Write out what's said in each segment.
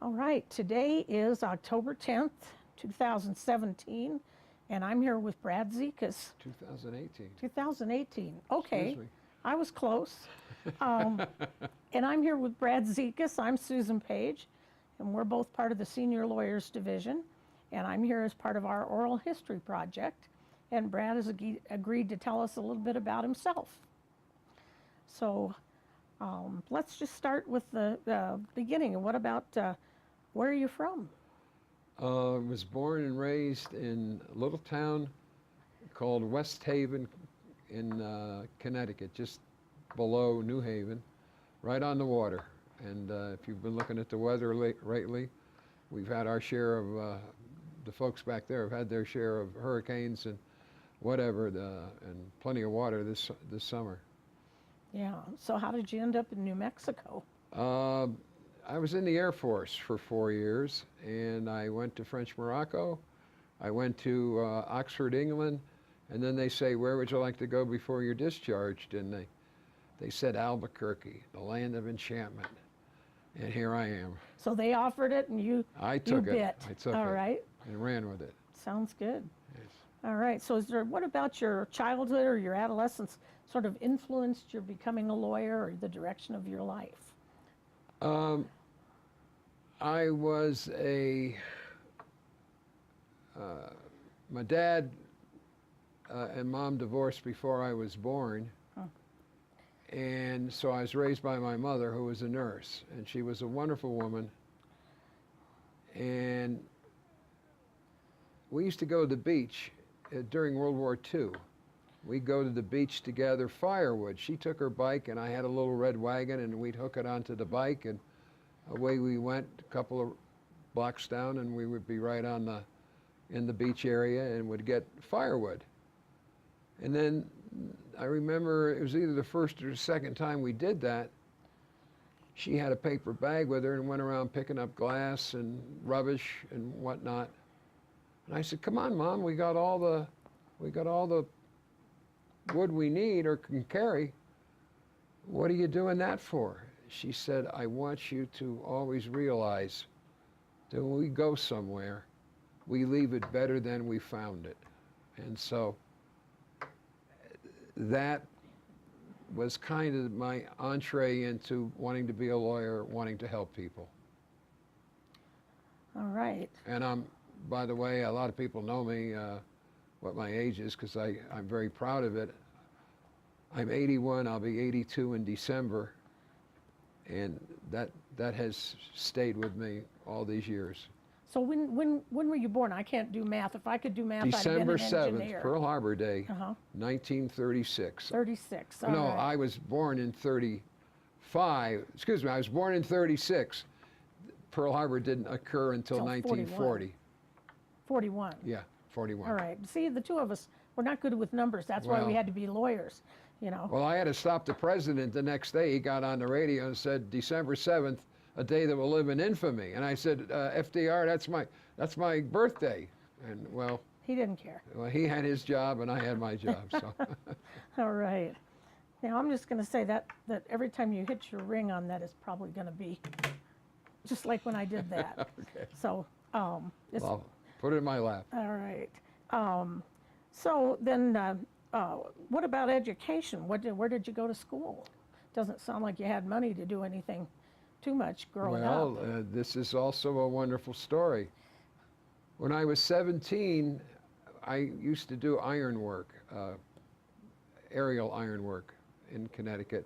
All right, today is October 10th, 2017, and I'm here with Brad Zeikus. 2018. 2018, okay. Excuse me. I was close. And I'm here with Brad Zeikus. I'm Susan Page, and we're both part of the Senior Lawyers Division, and I'm here as part of our oral history project, and Brad has agreed to tell us a little bit about himself. So let's just start with the beginning. What about, where are you from? I was born and raised in a little town called West Haven in Connecticut, just below New Haven, right on the water. And if you've been looking at the weather lately, we've had our share of, the folks back there have had their share of hurricanes and whatever, and plenty of water this summer. Yeah, so how did you end up in New Mexico? I was in the Air Force for 4 years, and I went to French Morocco. I went to Oxford, England, and then they say, where would you like to go before you're discharged? And they said Albuquerque, the land of enchantment. And here I am. So they offered it and you took bit. it. I took All it right. and ran with it. Sounds good. Yes. All right, so what about your childhood or your adolescence sort of influenced your becoming a lawyer or the direction of your life? I was my dad and mom divorced before I was born. Huh. And so I was raised by my mother, who was a nurse, and she was a wonderful woman. And we used to go to the beach during World War II. We'd go to the beach to gather firewood. She took her bike, and I had a little red wagon, and we'd hook it onto the bike, and away we went a couple of blocks down, and we would be right in the beach area and would get firewood. And then I remember it was either the first or the second time we did that. She had a paper bag with her and went around picking up glass and rubbish and whatnot. And I said, "Come on, Mom, we got all the wood we need or can carry. What are you doing that for?" She said, "I want you to always realize that when we go somewhere, we leave it better than we found it." And so that was kind of my entree into wanting to be a lawyer, wanting to help people. All right. And by the way, a lot of people know me, what my age is, because I'm very proud of it. I'm 81, I'll be 82 in December, and that has stayed with me all these years. So when were you born? I can't do math. If I could do math, December I'd have been an engineer. 7th, Pearl Harbor Day, 1936. 36, all No, right. I was born in 35. Excuse me, I was born in 36. Pearl Harbor didn't occur until 1940. 41. Yeah, 41. All right. See, the two of us, we're not good with numbers. That's why we Well- had to be lawyers, you know. Well, I had to stop the president the next day. He got on the radio and said, December 7th, a day that will live in infamy. And I said, FDR, that's my birthday. And well, He didn't care. well, he had his job and I had my job. So All right. Now, I'm just going to say that every time you hit your ring on that is probably going to be just like when I did that. okay. So, it's, Well, put it in my lap. all right. So then, what about education? Where did you go to school? Doesn't sound like you had money to do anything too much growing up. Well, this is also a wonderful story. When I was 17, I used to do iron work, aerial iron work in Connecticut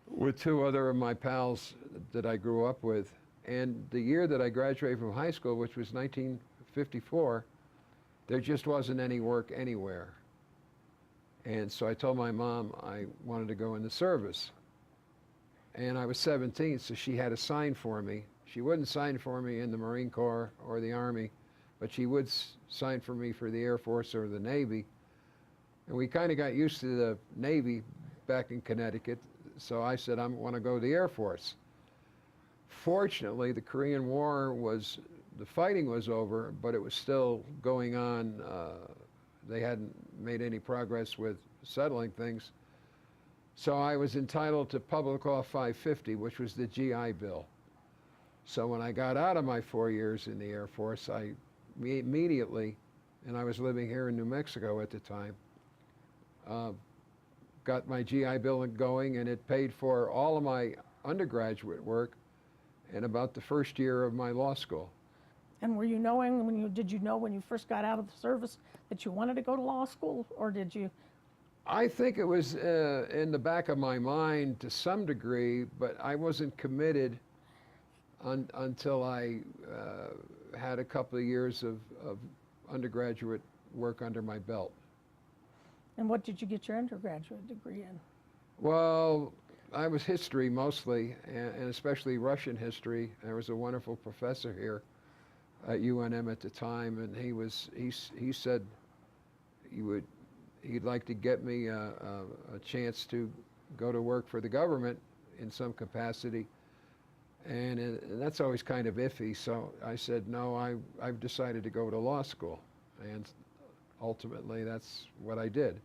with two other of my pals that I grew up with. And the year that I graduated from high school, which was 1954, there just wasn't any work anywhere. And so I told my mom I wanted to go in the service. And I was 17, so she had to sign for me. She wouldn't sign for me in the Marine Corps or the Army, but she would sign for me for the Air Force or the Navy. And we kind of got used to the Navy back in Connecticut, so I said, I want to go to the Air Force. Fortunately, the Korean War the fighting was over, but it was still going on. They hadn't made any progress with settling things. So I was entitled to Public Law 550, which was the GI Bill. So when I got out of my 4 years in the Air Force, I immediately, and I was living here in New Mexico at the time, got my GI Bill going, and it paid for all of my undergraduate work and about the first year of my law school. And were you knowing did you know when you first got out of the service that you wanted to go to law school, or did you? I think it was in the back of my mind to some degree, but I wasn't committed until I had a couple of years of undergraduate work under my belt. And what did you get your undergraduate degree in? Well, I was history mostly, and especially Russian history. There was a wonderful professor here at UNM at the time, and he said he'd like to get me a chance to go to work for the government in some capacity, and that's always kind of iffy. So I said, no, I've decided to go to law school, and ultimately that's what I did.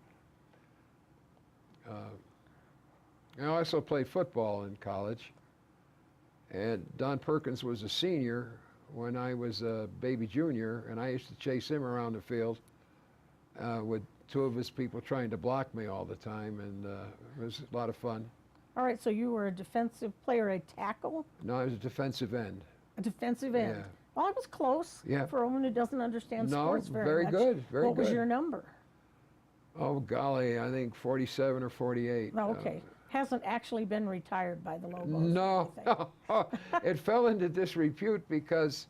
I also played football in college, and Don Perkins was a senior when I was a baby junior, and I used to chase him around the field with two of his people trying to block me all the time, and it was a lot of fun. All right, so you were a defensive player, a tackle? No, I was a defensive end. A defensive end. Yeah. Well, I was close. Yeah. For a woman who doesn't understand No, sports very very much. good, very What was good. your number? Oh, golly, I think 47 or 48. Oh, okay. Hasn't actually been retired by the Lobos. No, it fell into disrepute because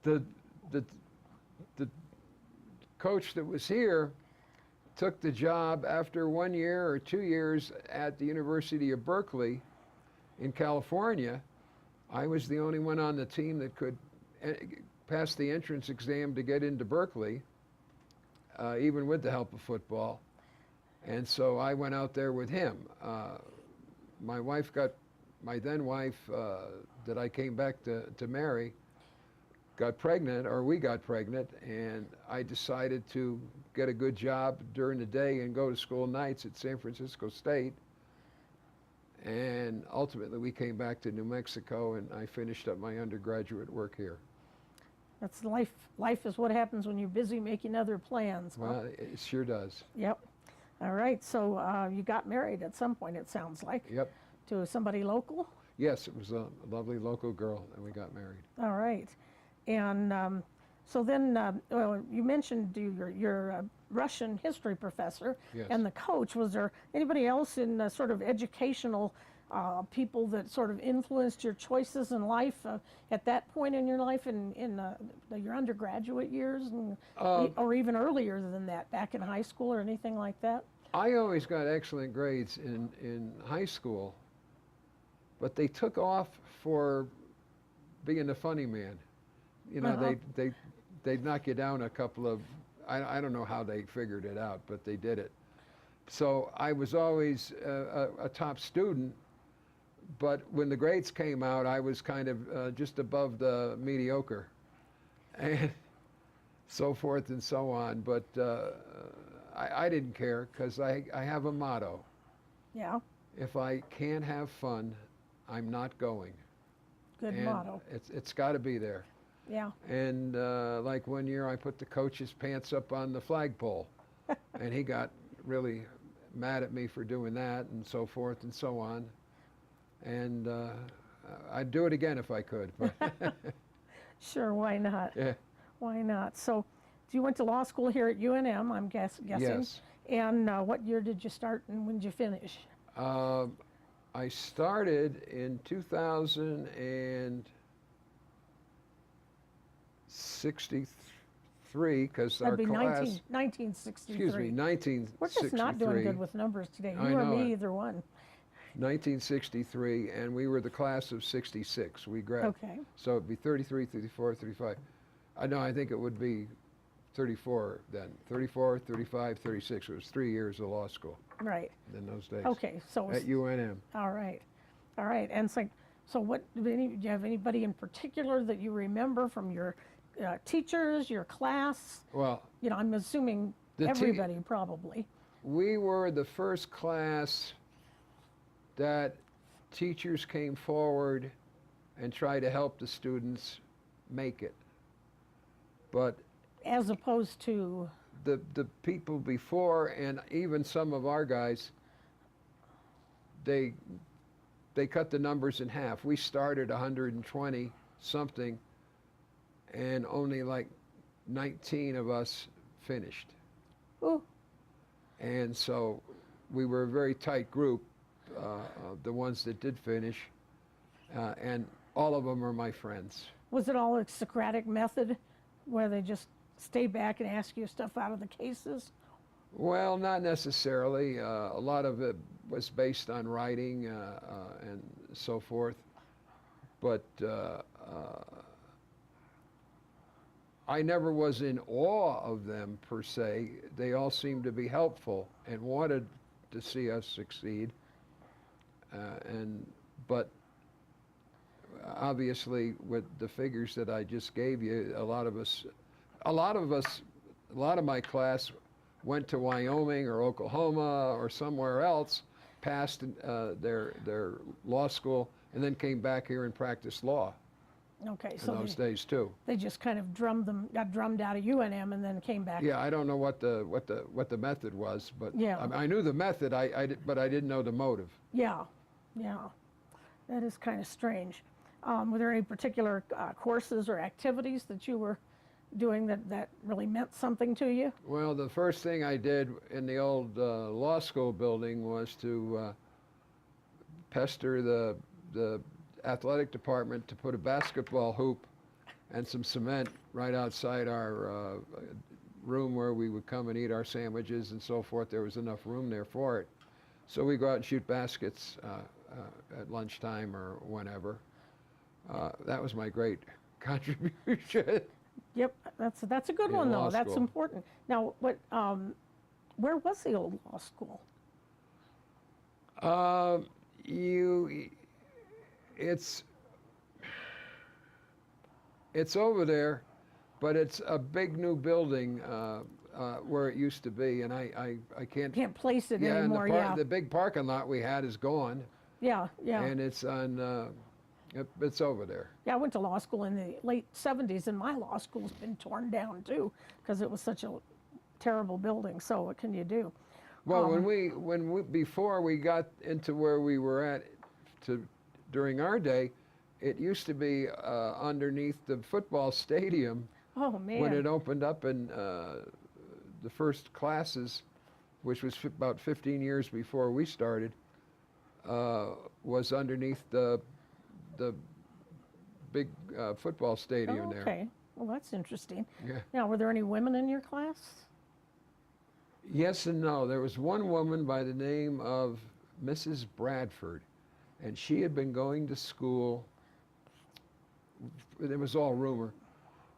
the coach that was here took the job after 1 year or 2 years at the University of Berkeley in California. I was the only one on the team that could pass the entrance exam to get into Berkeley, even with the help of football. And so I went out there with him. My then wife, that I came back to marry, got pregnant, or we got pregnant, and I decided to get a good job during the day and go to school nights at San Francisco State. And ultimately we came back to New Mexico, and I finished up my undergraduate work here. That's life. Life is what happens when you're busy making other plans. Huh? Well, it sure does. Yep. All right, so you got married at some point, it sounds like. Yep. To somebody local? Yes, it was a lovely local girl, and we got married. All right. And so then, well, you mentioned your Russian history professor. Yes. And the coach. Was there anybody else in sort of educational people that sort of influenced your choices in life at that point in your life in your undergraduate years, and, or even earlier than that, back in high school or anything like that? I always got excellent grades in high school, but they took off for being the funny man. You know, they'd knock you down a couple of, I don't know how they figured it out, but they did it. So I was always a top student, but when the grades came out, I was kind of just above the mediocre, and so forth and so on. But I didn't care, because I have a motto. Yeah. If I can't have fun, I'm not going. Good And motto. It's got to be there. Yeah. And like 1 year, I put the coach's pants up on the flagpole, and he got really mad at me for doing that, and so forth and so on. And I'd do it again if I could. But Sure, why not? yeah. Why not? So you went to law school here at UNM, I'm guessing. Yes. And what year did you start, and when did you finish? I started in 1963, because our That'd be class. 1963. Excuse me, 1963. We're just not doing good with numbers today. I You or know me, it. either one. 1963, and we were the class of 66. We graduated. Okay. So it'd be 33, 34, 35. I think it would be 34 then. 34, 35, 36. It was 3 years of law school Right. in those days. Okay. So At UNM. all right. All right. And it's like, so what? Do you have anybody in particular that you remember from your teachers, your class? Well, You know, I'm assuming The te- everybody probably. we were the first class that teachers came forward and try to help the students make it. But As opposed to, the people before, and even some of our guys, they cut the numbers in half. We started 120 something, and only like 19 of us finished. ooh, And so we were a very tight group, the ones that did finish, and all of them are my friends. was it all a Socratic method where they just stay back and ask you stuff out of the cases? Well, not necessarily. A lot of it was based on writing and so forth. But I never was in awe of them per se. They all seemed to be helpful and wanted to see us succeed. But obviously, with the figures that I just gave you, a lot of my class went to Wyoming or Oklahoma or somewhere else, passed their law school, and then came back here and practiced law Okay, in so those days too. they just kind of got drummed out of UNM and then came back. Yeah, I don't know what the method was, but Yeah. I knew the method. But I didn't know the motive. Yeah, that is kind of strange. Were there any particular courses or activities that you were doing that really meant something to you? Well, the first thing I did in the old law school building was to pester the athletic department to put a basketball hoop and some cement right outside our room where we would come and eat our sandwiches and so forth. There was enough room there for it. So we go out and shoot baskets at lunchtime or whenever. That was my great contribution. Yep, that's a good In one law though. That's school. important. Now, where was the old law school? It's over there, but it's a big new building where it used to be, and I can't. Can't place it Yeah, and anymore. Yeah, the big parking lot we had is gone, yeah. and it's on. It's over there. Yeah, I went to law school in the late 70s, and my law school's been torn down too because it was such a terrible building. So what can you do? Well, before we got into where we were at, during our day, it used to be underneath the football stadium. Oh man. When it opened up in the first classes, which was about 15 years before we started, was underneath the big football stadium there. Okay. Well, that's interesting. Yeah. Now, were there any women in your class? Yes and no. There was one woman by the name of Mrs. Bradford, and she had been going to school, it was all rumor,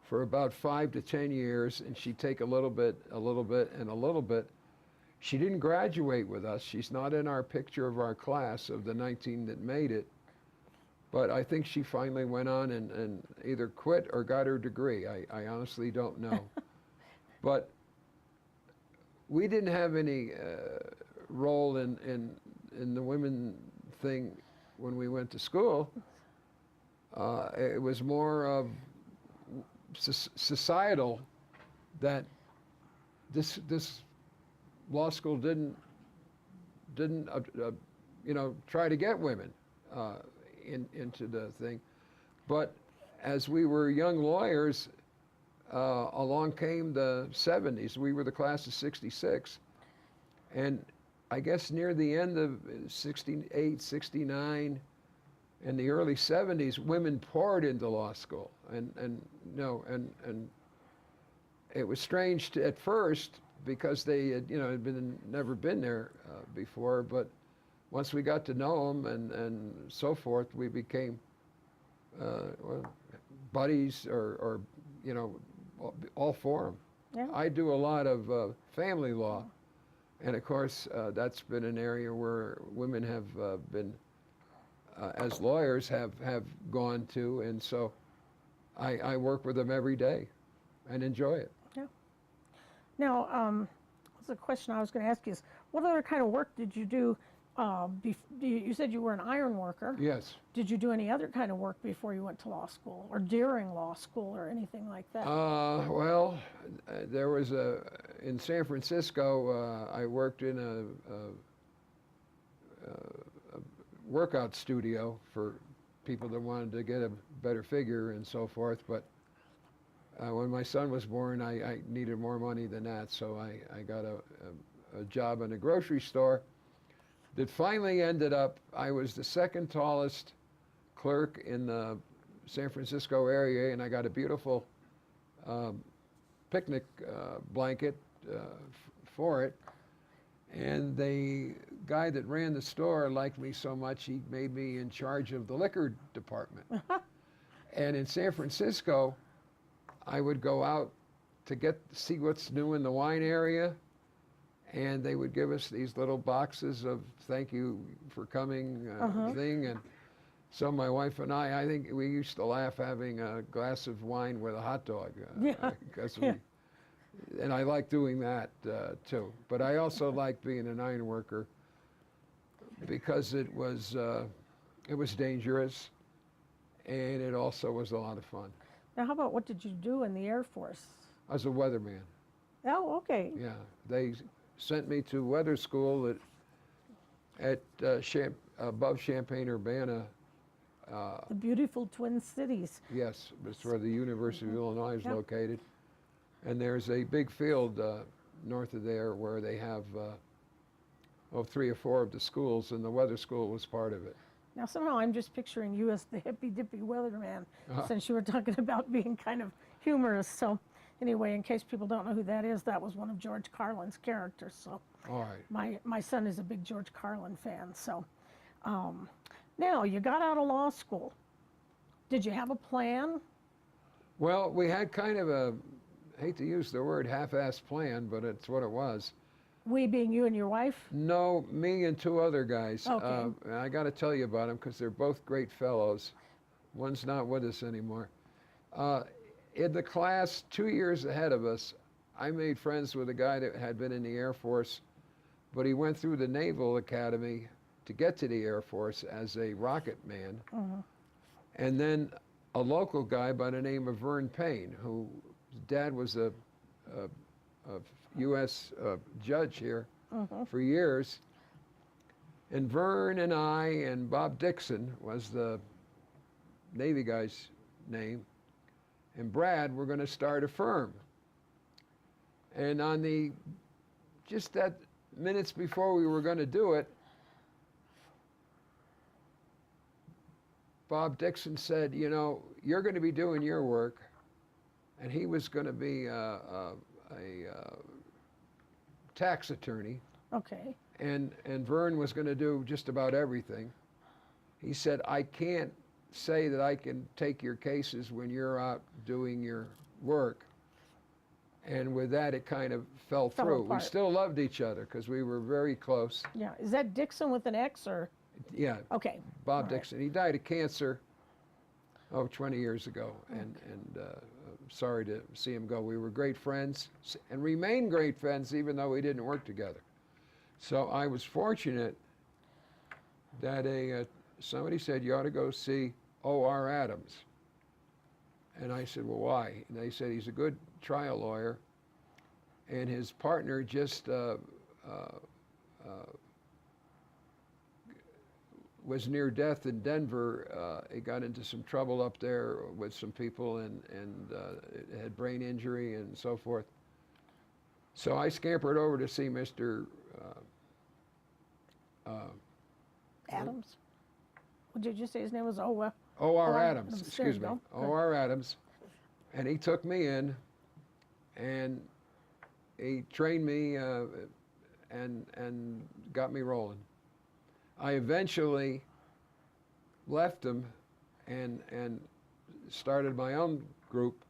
for about 5 to 10 years, and she'd take a little bit, and a little bit. She didn't graduate with us. She's not in our picture of our class of the 19 that made it. But I think she finally went on and either quit or got her degree. I honestly don't know. But we didn't have any role in the women thing when we went to school. It was more of societal that this law school didn't try to get women into the thing. But as we were young lawyers, along came the 70s. We were the class of 66. And I guess near the end of 68, 69, and the early 70s, women poured into law school. And it was strange at first because they had, never been there before, but once we got to know them and so forth, we became buddies or all for them. Yeah. I do a lot of family law, and of course that's been an area where women have been, as lawyers, have gone to, and so I work with them every day and enjoy it. Yeah. Now, the question I was going to ask you is, what other kind of work did you do You said you were an iron worker. Yes. Did you do any other kind of work before you went to law school or during law school or anything like that? Well, there was in San Francisco, I worked in a workout studio for people that wanted to get a better figure and so forth. But when my son was born, I needed more money than that, so I got a job in a grocery store that finally ended up, I was the second tallest clerk in the San Francisco area, and I got a beautiful picnic blanket for it. And the guy that ran the store liked me so much, he made me in charge of the liquor department. And in San Francisco, I would go out to see what's new in the wine area, and they would give us these little boxes of thank you for coming thing. And so my wife and I think we used to laugh having a glass of wine with a hot dog. And I like doing that too. But I also liked being an iron worker because it was dangerous, and it also was a lot of fun. Now, how about what did you do in the Air Force? I was a weatherman. Oh, okay. Yeah, they sent me to weather school above Champaign-Urbana. The beautiful Twin Cities. Yes, it's where the University of Illinois is located. And there's a big field north of there where they have 3 or 4 of the schools, and the weather school was part of it. Now, somehow I'm just picturing you as the hippy-dippy weatherman, since you were talking about being kind of humorous. So anyway, in case people don't know who that is, that was one of George Carlin's characters. So All right. my son is a big George Carlin fan. So now, you got out of law school. Did you have a plan? Well, we had kind of a, I hate to use the word half-assed plan, but it's what it was. We being you and your wife? No, me and 2 other guys. Okay. I got to tell you about them because they're both great fellows. One's not with us anymore. In the class 2 years ahead of us, I made friends with a guy that had been in the Air Force, but he went through the Naval Academy to get to the Air Force as a rocket man. And then a local guy by the name of Vern Payne, whose dad was a U.S. Judge here for years. And Vern and I and Bob Dixon was the Navy guy's name, and Brad were going to start a firm. And on just that minutes before we were going to do it, Bob Dixon said, you know, you're going to be doing your work, and he was going to be a tax attorney. Okay. And Vern was going to do just about everything. He said, I can't say that I can take your cases when you're out doing your work. And with that, it kind of fell through. apart. We still loved each other because we were very close. Yeah. Is that Dixon with an X or? Yeah, Okay. Bob All right. Dixon. He died of cancer, 20 years ago. And sorry to see him go. We were great friends and remain great friends even though we didn't work together. So I was fortunate that somebody said, you ought to go see O.R. Adams. And I said, well, why? And they said, he's a good trial lawyer. And his partner just was near death in Denver. He got into some trouble up there with some people and had brain injury and so forth. So I scampered over to see Mr. Adams? What did you say his name was? O.R. O.R. Adams, There excuse you me. go. O.R. Adams. And he took me in and he trained me and got me rolling. I eventually left him and started my own group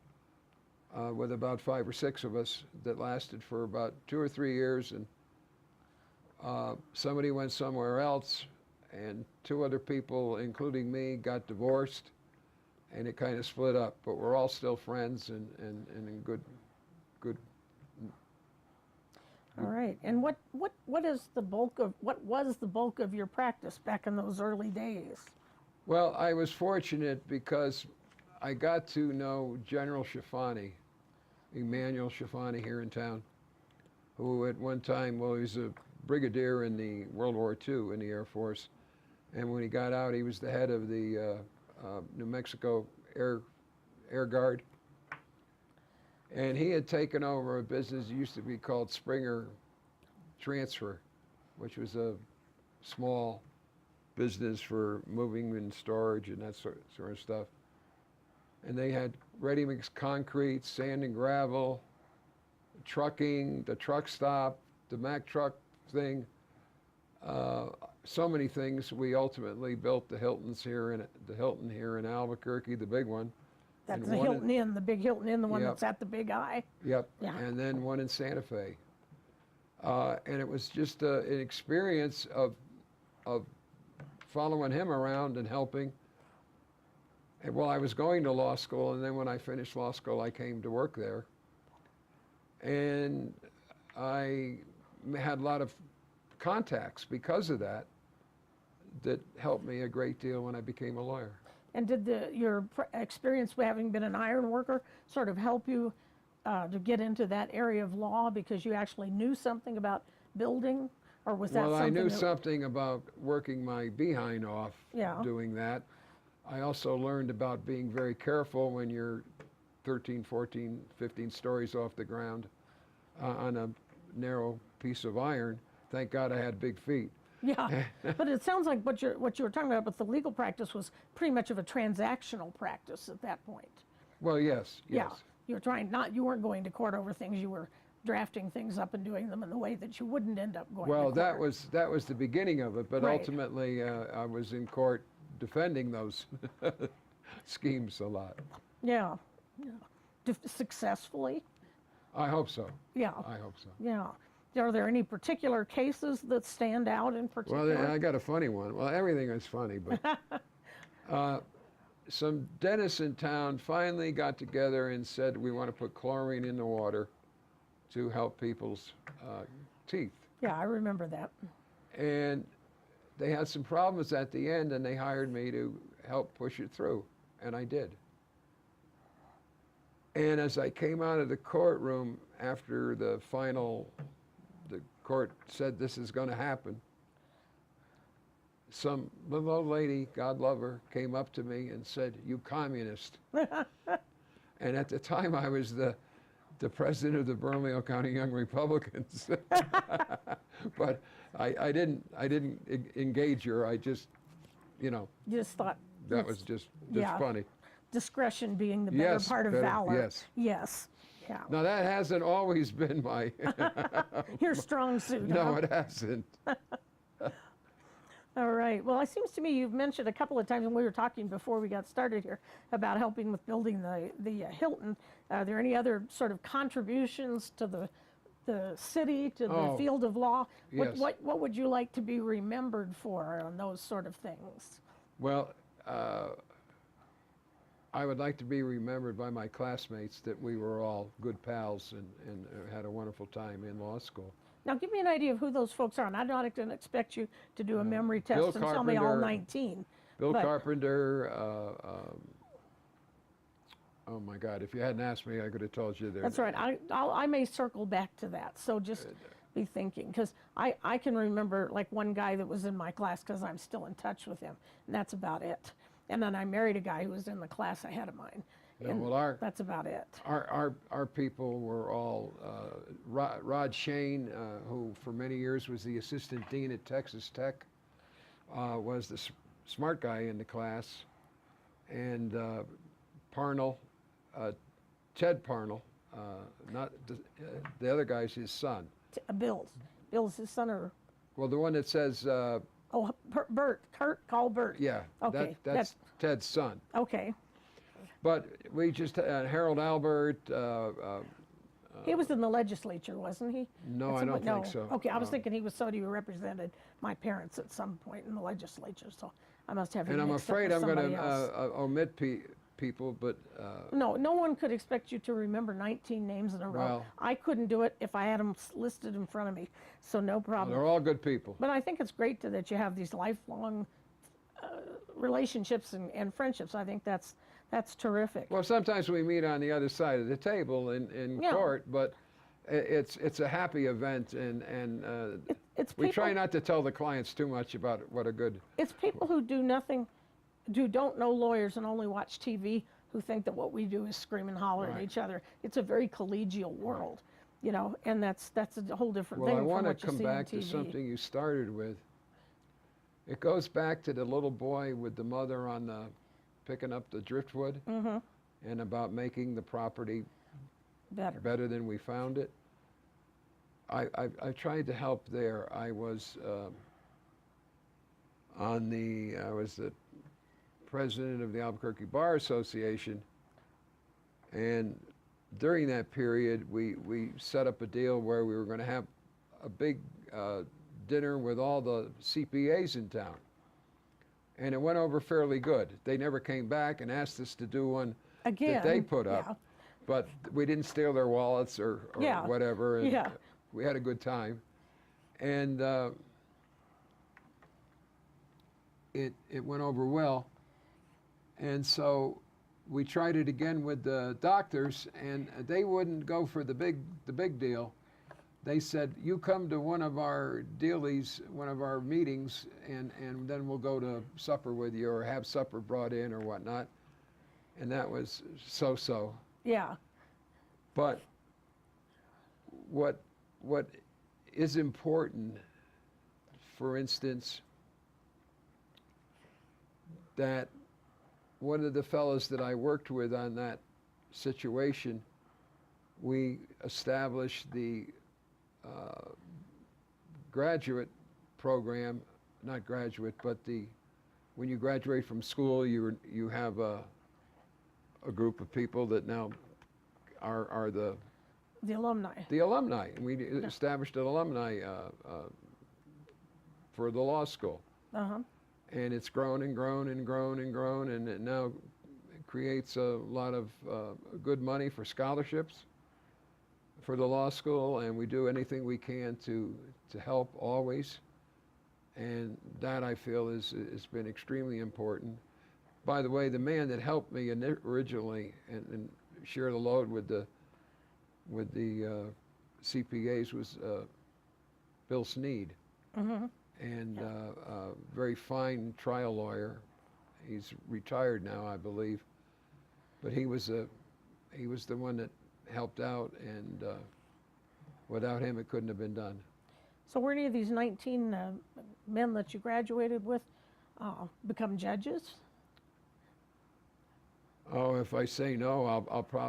with about 5 or 6 of us that lasted for about 2 or 3 years, and somebody went somewhere else, and 2 other people, including me, got divorced, and it kind of split up. But we're all still friends and in good. All right. And what is the bulk of what was the bulk of your practice back in those early days? Well, I was fortunate because I got to know General Schifani, Emmanuel Schifani here in town, who at one time, well, he was a brigadier in the World War II in the Air Force. And when he got out, he was the head of the New Mexico Air Guard. And he had taken over a business that used to be called Springer Transfer, which was a small business for moving and storage and that sort of stuff. And they had ready-mix concrete, sand and gravel, trucking, the truck stop, the Mack truck thing, so many things. We ultimately built the Hilton here in Albuquerque, the big one. That's and the one Hilton Inn, the big Hilton Inn, the one Yep. that's at the Big Eye. Yep. Yeah. And then one in Santa Fe. And it was just an experience of following him around and helping. And well, I was going to law school, and then when I finished law school, I came to work there. And I had a lot of contacts because of that helped me a great deal when I became a lawyer. And did your experience with having been an iron worker sort of help you to get into that area of law because you actually knew something about building, or was that Well, something I knew that, something about working my behind off Yeah. doing that. I also learned about being very careful when you're 13, 14, 15 stories off the ground on a narrow piece of iron. Thank God I had big feet. Yeah, but it sounds like what you were talking about with the legal practice was pretty much of a transactional practice at that point. Well, yes, Yeah, yes. you weren't going to court over things. You were drafting things up and doing them in the way that you wouldn't end up going Well, to court. that was the beginning of it, but Right. ultimately I was in court defending those schemes a lot. Yeah, yeah. Successfully. I hope so. Yeah, I hope so. yeah. Are there any particular cases that stand out in particular? Well, I got a funny one. Well, everything is funny, but some dentists in town finally got together and said, we want to put chlorine in the water to help people's teeth. Yeah, I remember that. And they had some problems at the end, and they hired me to help push it through, and I did. And as I came out of the courtroom after the court said this is going to happen, some little old lady, God love her, came up to me and said, "You communist." And at the time, I was the president of the Bernalillo County Young Republicans. But I didn't engage her. I just, You just thought that was just yeah. funny. Discretion being the better Yes, part of better- valor. yes. Yes. Yeah. Now that hasn't always been my. Your strong suit. No, huh? it hasn't. All right. Well, it seems to me you've mentioned a couple of times when we were talking before we got started here about helping with building the Hilton. Are there any other sort of contributions to the city, to the Oh, field of law? yes. What would you like to be remembered for on those sort of things? Well, I would like to be remembered by my classmates that we were all good pals and had a wonderful time in law school. Now, give me an idea of who those folks are. And I'm not going to expect you to do a memory test Bill and tell me all Carpenter. 19. Bill But- Carpenter, oh my God, if you hadn't asked me, I could have told you there. That's right. I may circle back to that. So just be thinking, because I can remember like one guy that was in my class because I'm still in touch with him, and that's about it. And then I married a guy who was in the class ahead of mine. Yeah, and well, that's about it. Our people were all, Rod Shane, who for many years was the assistant dean at Texas Tech, was the smart guy in the class, and Parnell, Ted Parnell, not the other guy's his son. Bill's his son, or Well, the one that says, Bert, Call Bert. yeah, Okay, that's Ted's son. Okay. But we just, Harold Albert, He was in the legislature, wasn't he? no, At I some don't point? think so. Okay, I was thinking he was somebody who represented my parents at some point in the legislature, so I must have him And I'm mixed up afraid with I'm going somebody else. to omit people, but No, no one could expect you to remember 19 names in a row. Well- I couldn't do it if I had them listed in front of me, so no problem. they're all good people. But I think it's great that you have these lifelong relationships and friendships. I think that's terrific. Well, sometimes we meet on the other side of the table in Yeah. court, but it's a happy event, and It's we people, try not to tell the clients too much about what a good. it's people who don't know lawyers and only watch TV who think that what we do is scream and holler at Right. each other. It's a very collegial world, and that's a whole different Well, I thing from want to what you come see on back to TV. something you started with. It goes back to the little boy with the mother on the picking up the driftwood, Mm-hmm. and about making the property Better. better than we found it. I tried to help there. I was I was the president of the Albuquerque Bar Association, and during that period, we set up a deal where we were going to have a big dinner with all the CPAs in town. And it went over fairly good. They never came back and asked us to do one Again, that they put up. yeah. But we didn't steal their wallets or Yeah. whatever. And Yeah. we had a good time. And it went over well. And so we tried it again with the doctors, and they wouldn't go for the big deal. They said, you come to one of our dealies, one of our meetings, and then we'll go to supper with you or have supper brought in or whatnot. And that was so-so. Yeah. But what is important, for instance, that one of the fellows that I worked with on that situation, we established the graduate program, not graduate, but when you graduate from school, you have a group of people that now are the alumni. alumni. And we established an alumni for the law school. Uh-huh. And it's grown and grown and grown and grown, and it now creates a lot of good money for scholarships for the law school, and we do anything we can to help always. And that, I feel, has been extremely important. By the way, the man that helped me originally and share the load with the CPAs was Bill Sneed. Mm-hmm. And a very fine trial lawyer. He's retired now, I believe, but he was the one that helped out, and without him, it couldn't have been done. So were any of these 19 men that you graduated with become judges? Oh, if I say no,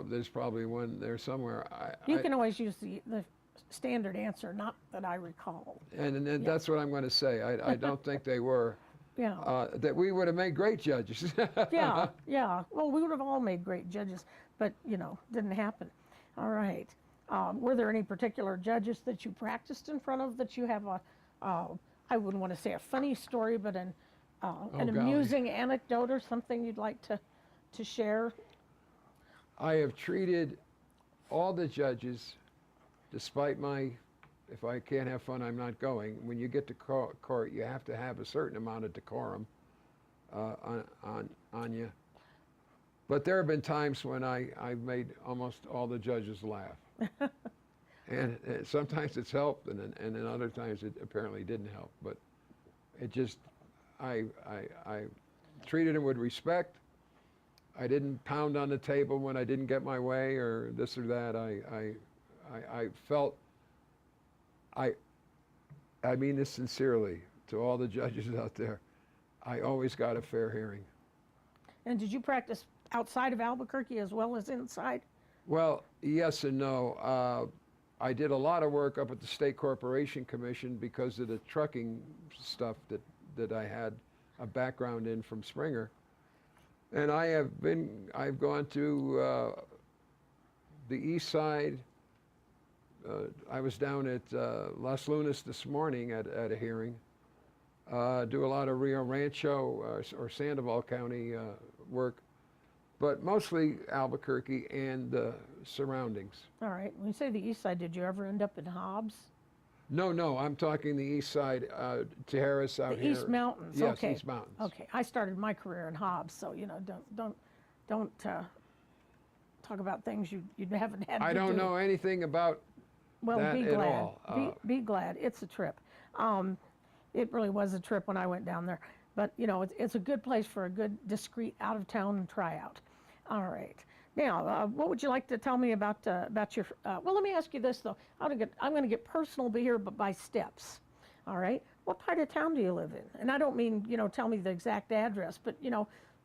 there's probably one there somewhere. You can always use the standard answer, not that I recall. And that's what I'm going to say. I don't think they were. Yeah. That we would have made great judges. Yeah, yeah. Well, we would have all made great judges, but, didn't happen. All right. Were there any particular judges that you practiced in front of that you have I wouldn't want to say a funny story, but an golly. amusing anecdote or something you'd like to share? I have treated all the judges, despite if I can't have fun, I'm not going. When you get to court, you have to have a certain amount of decorum on you. But there have been times when I've made almost all the judges laugh. And sometimes it's helped, and then other times it apparently didn't help. But it just, I treated them with respect. I didn't pound on the table when I didn't get my way or this or that. I felt, I mean this sincerely to all the judges out there, I always got a fair hearing. And did you practice outside of Albuquerque as well as inside? Well, yes and no. I did a lot of work up at the State Corporation Commission because of the trucking stuff that I had a background in from Springer. And I've gone to the east side. I was down at Las Lunas this morning at a hearing. Do a lot of Rio Rancho or Sandoval County work. but mostly Albuquerque and the surroundings. All right. When you say the east side, did you ever end up in Hobbs? No, no, I'm talking the east side, Tijeras out The here. East Mountains. Yes, Okay. East Mountains. Okay. I started my career in Hobbs, so don't talk about things you haven't had I to don't do. know anything about Well, that be at glad. all. Be glad. It's a trip. It really was a trip when I went down there. But it's a good place for a good, discreet, out-of-town tryout. All right. Now, what would you like to tell me about your? Well, let me ask you this though. I'm going to get personal here, but by steps. All right. What part of town do you live in? And I don't mean tell me the exact address, but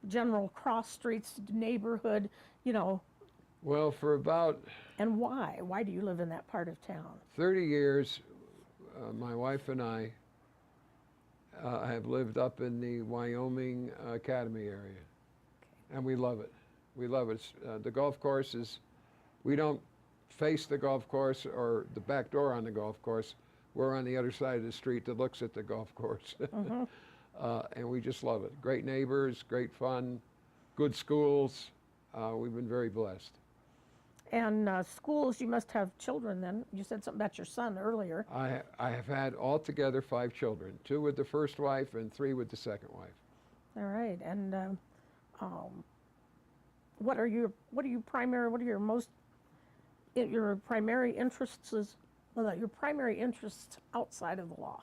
general cross streets, neighborhood, Well, for about and why? Why do you live in that part of town? 30 years, my wife and I have lived up in the Wyoming Academy area, and we love it. We love it. The golf course is, we don't face the golf course or the back door on the golf course. We're on the other side of the street that looks at the golf course. Mm-hmm. And we just love it. Great neighbors, great fun, good schools. We've been very blessed. And schools, you must have children then. You said something about your son earlier. I have had altogether 5 children, 2 with the first wife and 3 with the second wife. All right. And what are your primary interests your primary interests outside of the law?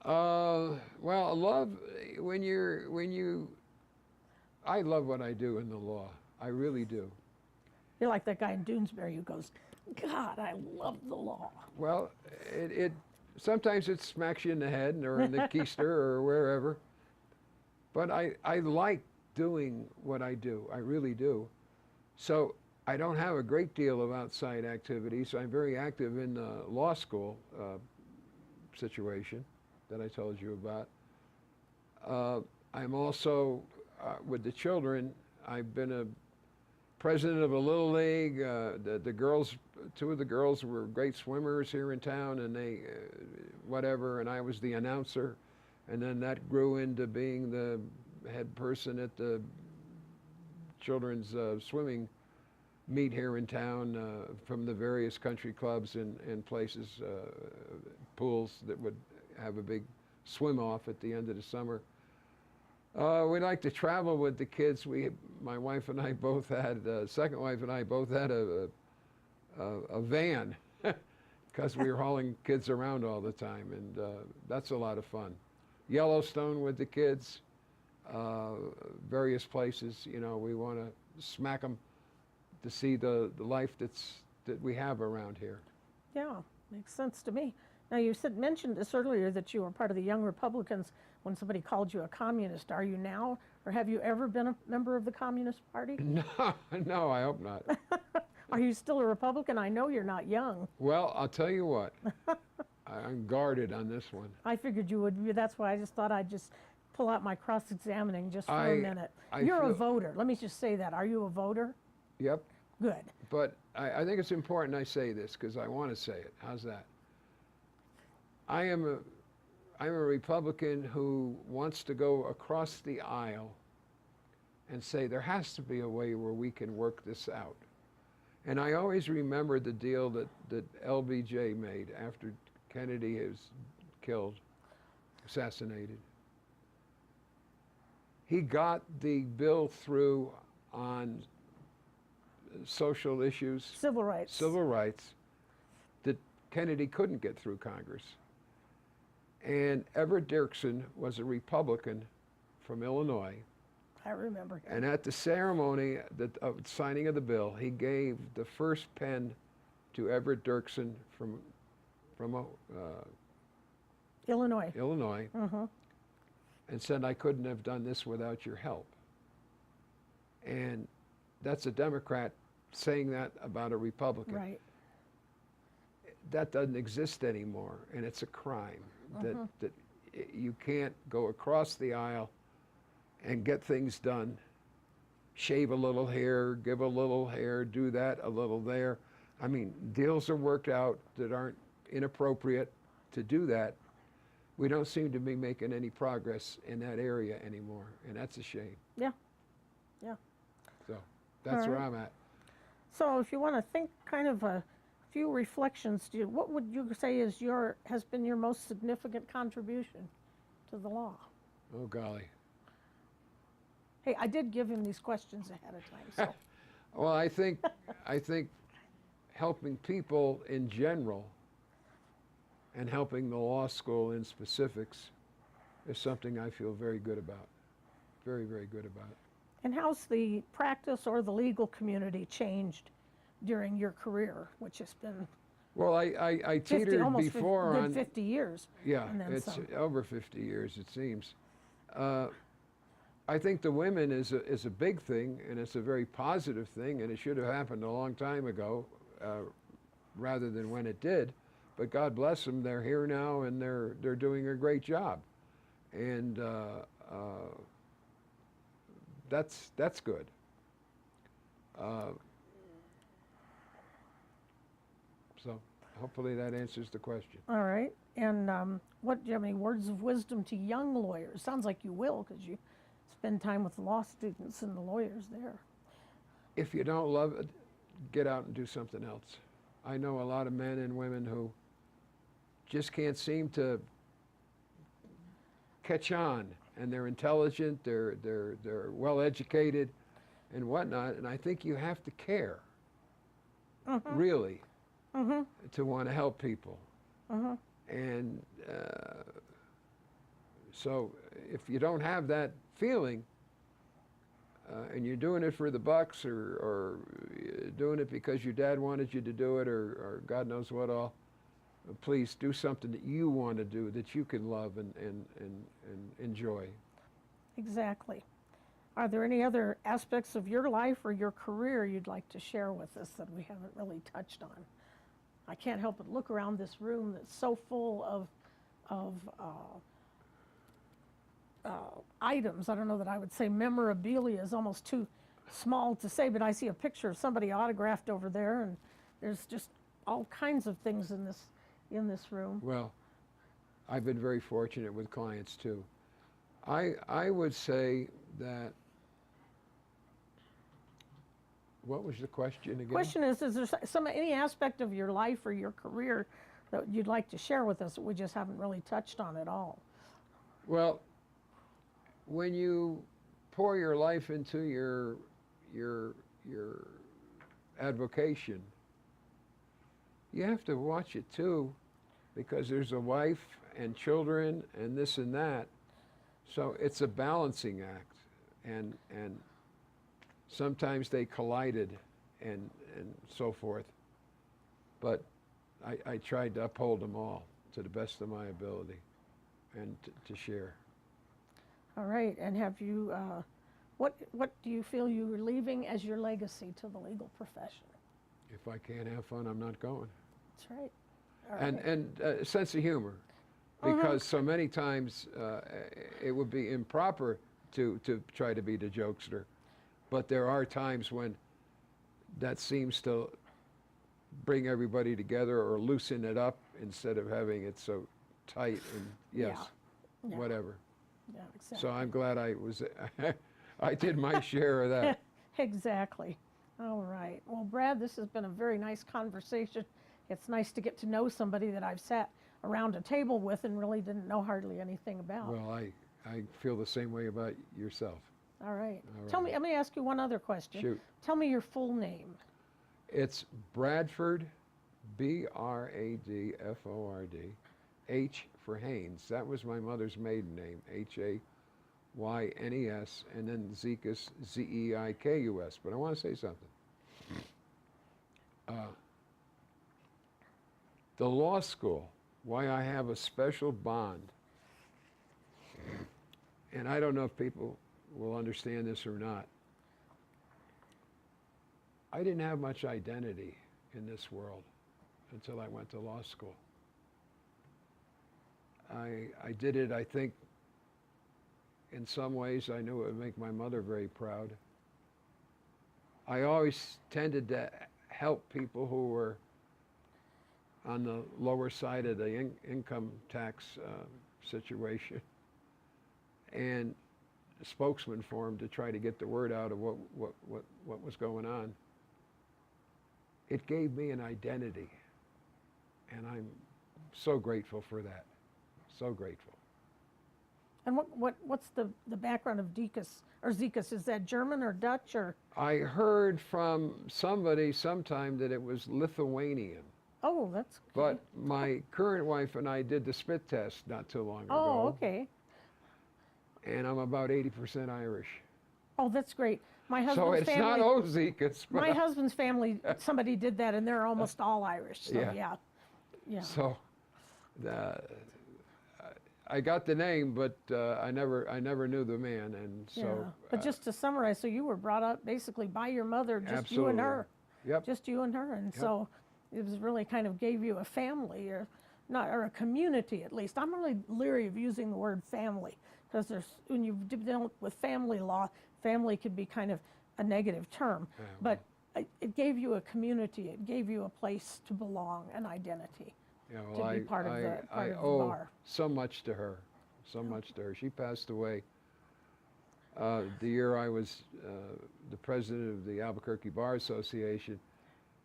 Well, I love what I do in the law. I really do. You're like that guy in Doonesbury who goes, God, I love the law. Well, sometimes it smacks you in the head or in the keister or wherever. But I like doing what I do. I really do. So I don't have a great deal of outside activities. I'm very active in the law school situation that I told you about. I'm also, with the children, I've been a president of a little league. The girls, 2 of the girls were great swimmers here in town, and they, whatever, and I was the announcer. And then that grew into being the head person at the children's swimming meet here in town from the various country clubs and places, pools that would have a big swim off at the end of the summer. We like to travel with the kids. My wife and I both had, second wife and I both had a van because we were hauling kids around all the time, and that's a lot of fun. Yellowstone with the kids, various places. We want to smack them to see the life that we have around here. Yeah, makes sense to me. Now, you mentioned this earlier that you were part of the Young Republicans when somebody called you a communist. Are you now, or have you ever been a member of the Communist Party? No, I hope not. Are you still a Republican? I know you're not young. Well, I'll tell you what. I'm guarded on this one. I figured you would be. That's why I just thought I'd just pull out my cross-examining just for a minute. You're a voter. Let me just say that. Are you a voter? Yep. Good. But I think it's important I say this because I want to say it. How's that? I'm a Republican who wants to go across the aisle and say there has to be a way where we can work this out. And I always remember the deal that LBJ made after Kennedy is killed, assassinated. He got the bill through on social issues, Civil rights, that Kennedy couldn't get through Congress. And Everett Dirksen was a Republican from Illinois. I remember him. And at the ceremony of signing of the bill, he gave the first pen to Everett Dirksen from Illinois. Mm-hmm. And said, I couldn't have done this without your help. And that's a Democrat saying that about a Republican. Right. That doesn't exist anymore, and it's a crime that you can't go across the aisle and get things done, shave a little here, give a little here, do that a little there. I mean, deals are worked out that aren't inappropriate to do that. We don't seem to be making any progress in that area anymore, and that's a shame. Yeah, Yeah. So that's where right. I'm at. So if you want to think kind of a few reflections, what would you say has been your most significant contribution to the law? Oh, golly. Hey, I did give him these questions ahead of time, so. Well, I think helping people in general and helping the law school in specifics is something I feel very good about. Very, very good about. And how's the practice or the legal community changed during your career, which has been Well, I 50, teetered almost before good on, 50 years? yeah, And then it's some. over 50 years, it seems. I think the women is a big thing, and it's a very positive thing, and it should have happened a long time ago, rather than when it did. But God bless them, they're here now, and they're doing a great job, and that's good. So hopefully that answers the question. All right. And what do you have any words of wisdom to young lawyers? Sounds like you will, because you spend time with law students and the lawyers there. If you don't love it, get out and do something else. I know a lot of men and women who just can't seem to catch on, and they're intelligent, they're well educated, and whatnot. And I think you have to care, really, to want to help people. And so, if you don't have that feeling, and you're doing it for the bucks, or doing it because your dad wanted you to do it, or God knows what all, please do something that you want to do, that you can love and enjoy. Exactly. Are there any other aspects of your life or your career you'd like to share with us that we haven't really touched on? I can't help but look around this room that's so full of items. I don't know that I would say memorabilia is almost too small to say, but I see a picture of somebody autographed over there, and there's just all kinds of things in this room. Well, I've been very fortunate with clients too. I would say that, what was the question again? Question is there any aspect of your life or your career that you'd like to share with us that we just haven't really touched on at all? Well, when you pour your life into your avocation, you have to watch it too, because there's a wife and children and this and that. So it's a balancing act, and sometimes they collided and so forth. But I tried to uphold them all to the best of my ability and to share. All right, and have you, what do you feel you're leaving as your legacy to the legal profession? If I can't have fun, I'm not going. That's right. All right. And a sense of humor, because so many times it would be improper to try to be the jokester, but there are times when that seems to bring everybody together or loosen it up instead of having it so tight and Yeah. whatever. Yeah, exactly. So I'm glad I did my share of that. Exactly. All right. Well, Brad, this has been a very nice conversation. It's nice to get to know somebody that I've sat around a table with and really didn't know hardly anything about. Well, I feel the same way about yourself. All right. All Tell me, right. let me ask you one other question. Shoot. Tell me your full name. It's Bradford, Bradford, H for Haynes. That was my mother's maiden name, Haynes, and then Zeikus, Zeikus. But I want to say something. The law school, why I have a special bond, and I don't know if people will understand this or not. I didn't have much identity in this world until I went to law school. I did it, I think, in some ways I knew it would make my mother very proud. I always tended to help people who were on the lower side of the income tax situation. And spokesman for him to try to get the word out of what was going on. It gave me an identity, and I'm so grateful for that. So grateful. And what's the background of Zeikus? Is that German or Dutch or? I heard from somebody sometime that it was Lithuanian. Oh, that's okay. But my current wife and I did the spit test not too long ago. Oh, okay. And I'm about 80% Irish. Oh, that's great. My So husband's it's family. not Zeikus, but My husband's family. Somebody did that, and they're almost all Irish. So Yeah. yeah. so I got the name, but I never knew the man, and so. Yeah. But just to summarize, so you were brought up basically by your mother, just you and Absolutely. her. Yep. Just you and her, and so it was really kind of gave you a family, or a community at least. I'm really leery of using the word family because when you deal with family law, family could be kind of a negative term. Yeah, But it gave you a community. It gave you a place to belong, an identity. Yeah, to well, be part of the I the owe bar. so much to her, so much to her. She passed away the year I was the president of the Albuquerque Bar Association,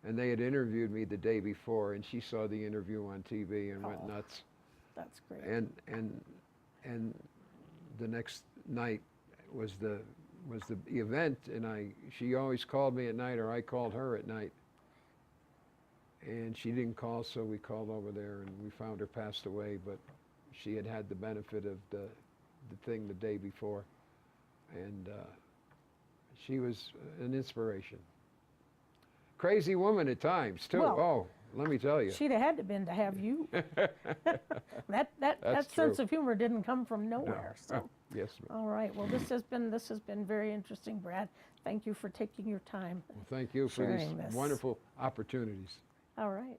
and they had interviewed me the day before, and she saw the interview on TV and went Oh. nuts. That's great. And the next night was the event, and she always called me at night, or I called her at night. And she didn't call, so we called over there, and we found her passed away. But she had the benefit of the thing the day before, and she was an inspiration. Crazy woman at times too. Well, oh, let me tell you. She'd have had to been to have you. that That's sense true. of humor didn't come from nowhere. So. Yes, ma'am. All right. Well, this has been very interesting, Brad. Thank you for taking your time. Well, thank you for these sharing this. wonderful opportunities. All right.